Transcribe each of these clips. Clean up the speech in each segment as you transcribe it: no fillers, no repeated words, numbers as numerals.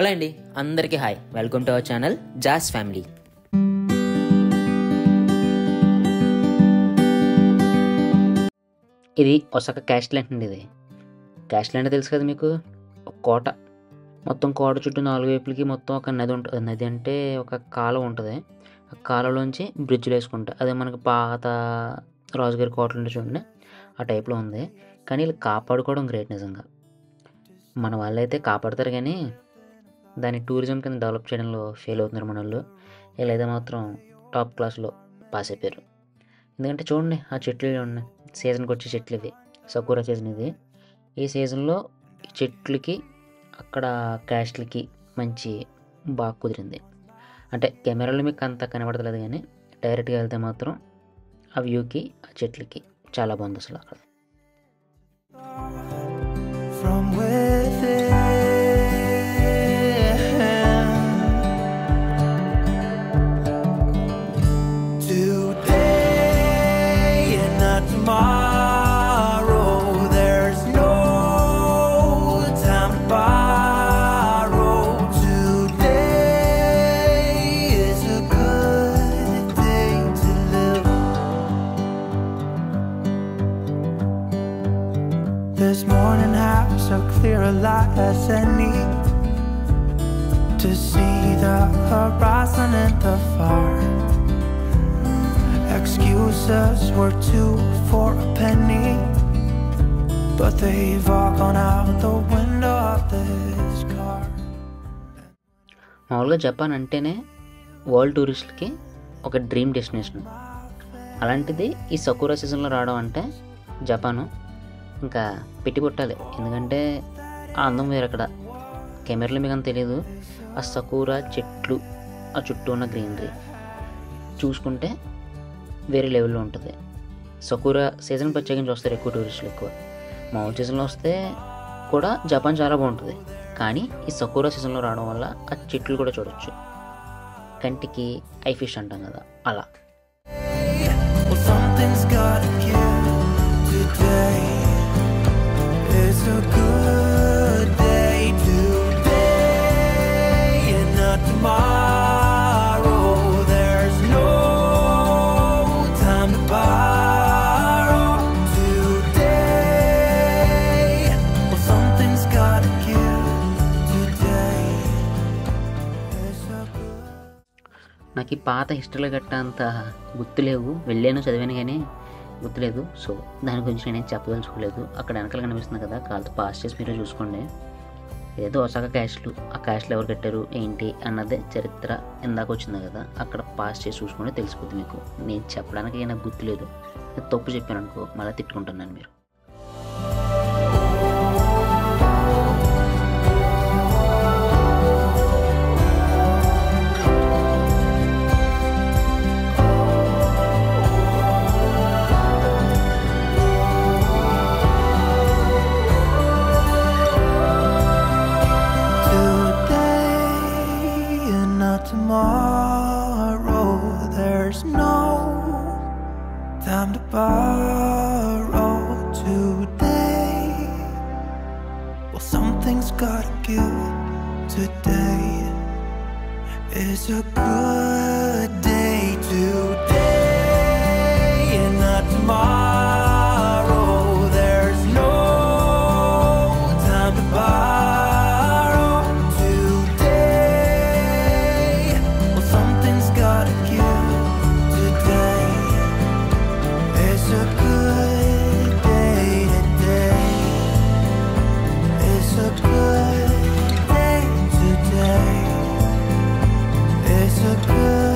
Hello అండి, అందరికీ hi. Welcome to our channel జాస్ ఫ్యామిలీ. ఇది ఒసక క్యాస్ట్ ల్యాండ్ అండి. ఇది క్యాస్ట్ ల్యాండ్ తెలుసు కదా మీకు. ఒక కోట, మొత్తం కోట చుట్టూ 4 వైపులకి మొత్తం ఒక నది ఉంటుంది. నది అంటే ఒక కాలువ ఉంటుంది. ఆ కాలువలోంచి బ్రిడ్జ్లు వేసుకుంటా, అదే మనకు పాత రాజుగారి కోటలు ఉంటే చూడండి, ఆ టైప్లో ఉంది. కానీ వీళ్ళు కాపాడుకోవడం గ్రేట్ నిజంగా. మన వాళ్ళైతే కాపాడతారు కానీ దాన్ని టూరిజం కింద డెవలప్ చేయడంలో ఫెయిల్ అవుతున్నారు మన వాళ్ళు. వీళ్ళైతే మాత్రం టాప్ క్లాస్లో పాస్ అయిపోయారు. ఎందుకంటే చూడండి, ఆ చెట్లు ఉన్నాయి, సీజన్కి వచ్చే చెట్లు. ఇది సకూరా సీజన్. ఇది ఈ సీజన్లో ఈ చెట్లకి అక్కడ క్యాస్ట్లకి మంచి బాగా కుదిరింది. అంటే కెమెరాలో మీకు అంత కనబడతలేదు కానీ డైరెక్ట్గా వెళ్తే మాత్రం ఆ వ్యూకి ఆ చెట్లకి చాలా బాగుంది అసలు అక్కడ. This morning has so clear a light as any to see the horizon and the far. Excuses were 2 for a penny, but they've all gone out the window of this car. మామూలుగా Japan అంటేనే world టూరిస్టులకి ఒక dream destination. అలాంటిది ఈ సకూరా సీజన్లో రావడం అంటే Japan ఇంకా పెట్టి పుట్టాలి. ఎందుకంటే ఆ అందం వేరు. అక్కడ కెమెరాలో మీకు అంత తెలియదు, ఆ సకూరా చెట్లు, ఆ చుట్టూ ఉన్న గ్రీనరీ చూసుకుంటే వేరే లెవెల్లో ఉంటుంది. సకూరా సీజన్ ప్రత్యేకించి వస్తారు ఎక్కువ టూరిస్టులు. ఎక్కువ మామూలు సీజన్లో వస్తే కూడా జపాన్ చాలా బాగుంటుంది. కానీ ఈ సకూరా సీజన్లో రావడం వల్ల ఆ చెట్లు కూడా చూడొచ్చు. కంటికి ఐ ఫిష్ అంటాం కదా, అలా. It's a good day today and not tomorrow. There's no time to borrow today. Well, something's gotta give today. It's a good. నాకు ఈ పాత హిస్టరీలో గట్ట అంత గుర్తులేవు. వెళ్ళాను, చదివాను కానీ గుర్తులేదు. సో దాని గురించి నేనేం చెప్పదలుచుకోలేదు. అక్కడ వెనకాల కనిపిస్తుంది కదా, కాళ్ళతో పాస్ చేసి మీరే చూసుకోండి. ఏదో ఒసాక క్యాస్ట్లు, ఆ క్యాస్ట్లు ఎవరు కట్టారు ఏంటి అన్నదే చరిత్ర ఇందాక వచ్చింది కదా, అక్కడ పాస్ చేసి చూసుకుంటే తెలిసిపోతుంది మీకు. నేను చెప్పడానికి నాకు గుర్తులేదు, తప్పు చెప్పాను అనుకో మళ్ళీ తిట్టుకుంటున్నాను మీరు. Tomorrow, there's no time to borrow today. Well, something's gotta give today. It's a good day today and not tomorrow. There's no time to borrow. Good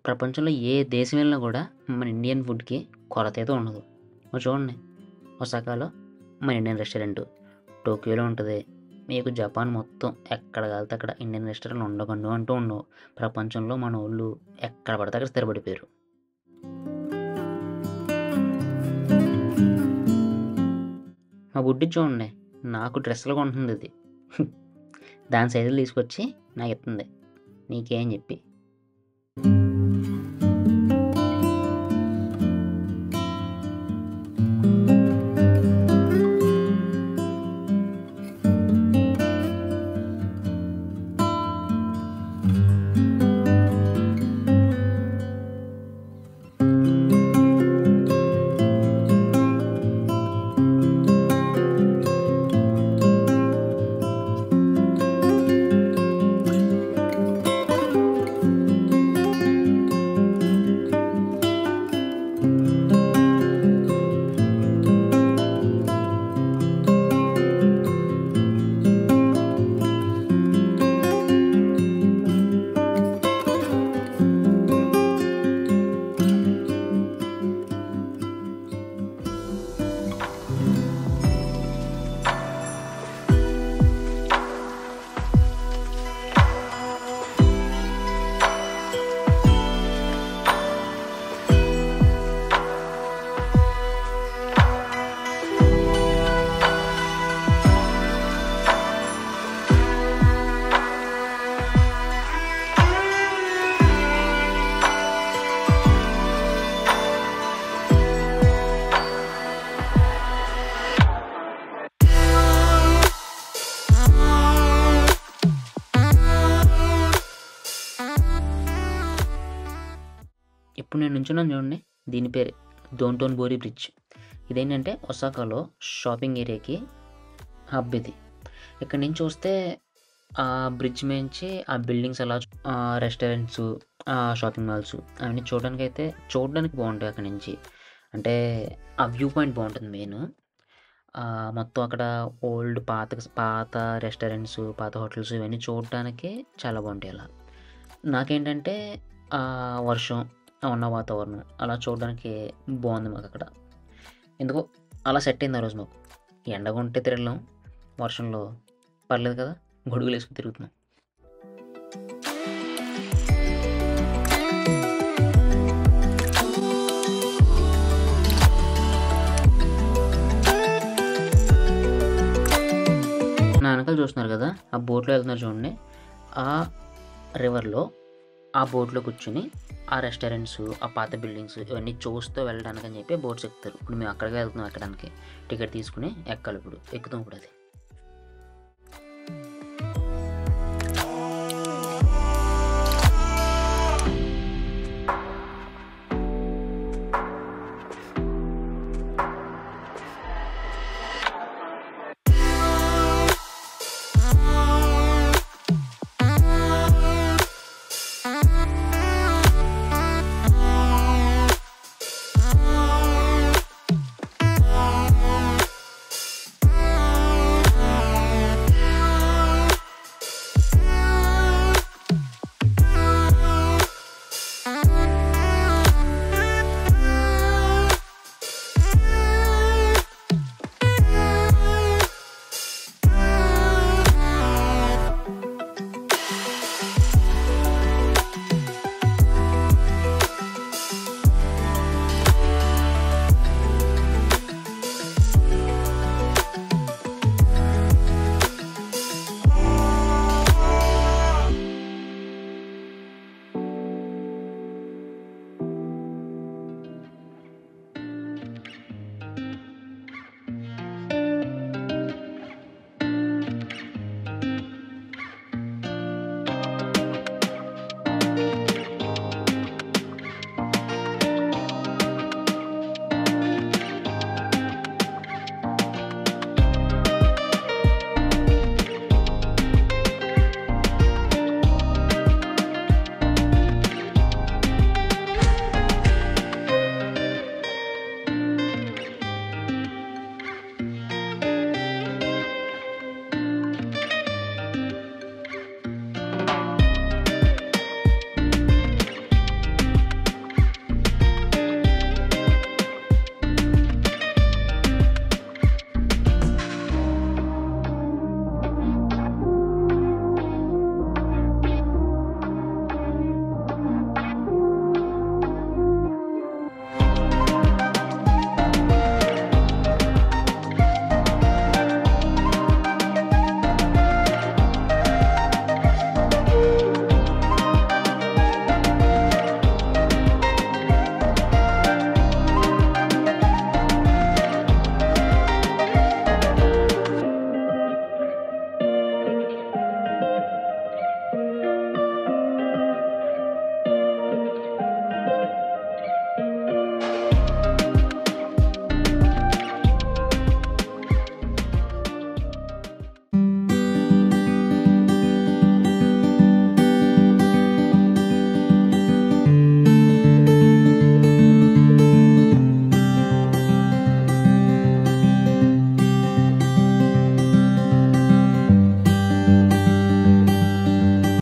ప్రపంచంలో ఏ దేశం వెళ్ళినా కూడా మన ఇండియన్ ఫుడ్కి కొరత అయితే ఉండదు. చూడండి, ఒసాకాలో మన ఇండియన్ రెస్టారెంట్, టోక్యోలో ఉంటుంది. మీకు జపాన్ మొత్తం ఎక్కడ కలితే అక్కడ ఇండియన్ రెస్టారెంట్లు ఉండకండు అంటూ ఉండవు. ప్రపంచంలో మన వాళ్ళు ఎక్కడ పడితే అక్కడ స్థిరపడిపోయారు. మా బుడ్డి చూడండి, నాకు డ్రెస్సులు కొంటుంది ఇది. దాని సైజులు తీసుకొచ్చి నాకు ఇస్తుంది, నీకేం చెప్పి. ఇప్పుడు నేను నుంచున్నాను చూడండి, దీని పేరు దోన్టోన్బోరి బ్రిడ్జ్. ఇదేంటంటే ఒసాకాలో షాపింగ్ ఏరియాకి హబ్ ఇది. ఇక్కడ నుంచి చూస్తే ఆ బ్రిడ్జ్ మించి ఆ బిల్డింగ్స్ అలా రెస్టారెంట్స్, షాపింగ్ మాల్స్ అవన్నీ చూడడానికి బాగుంటాయి అక్కడ నుంచి. అంటే ఆ వ్యూ పాయింట్ బాగుంటుంది మెయిన్. మొత్తం అక్కడ ఓల్డ్ పాత రెస్టారెంట్స్, పాత హోటల్స్ ఇవన్నీ చూడడానికి చాలా బాగుంటాయి. అలా నాకేంటంటే వర్షం ఉన్న వాతావరణం అలా చూడడానికి బాగుంది మాకు అక్కడ. ఎందుకో అలా సెట్ అయింది ఆ రోజు మాకు. ఎండగా ఉంటే తిరగలేం, వర్షంలో పర్లేదు కదా, గొడుగులు వేసుకుని తిరుగుతున్నాం. నా వెనకాల చూస్తున్నారు కదా, ఆ బోట్లో వెళ్తున్నారు చూడండి. ఆ రివర్లో ఆ బోట్లో కూర్చుని ఆ రెస్టారెంట్స్, ఆ పాత బిల్డింగ్స్ ఇవన్నీ చూస్తూ వెళ్ళడానికి అని చెప్పి బోట్స్ ఎక్కుతారు. ఇప్పుడు మేము అక్కడికి వెళ్తున్నాం ఎక్కడానికి. టికెట్ తీసుకుని ఎక్కాలి, ఇప్పుడు ఎక్కుతాం ఇప్పుడు అది.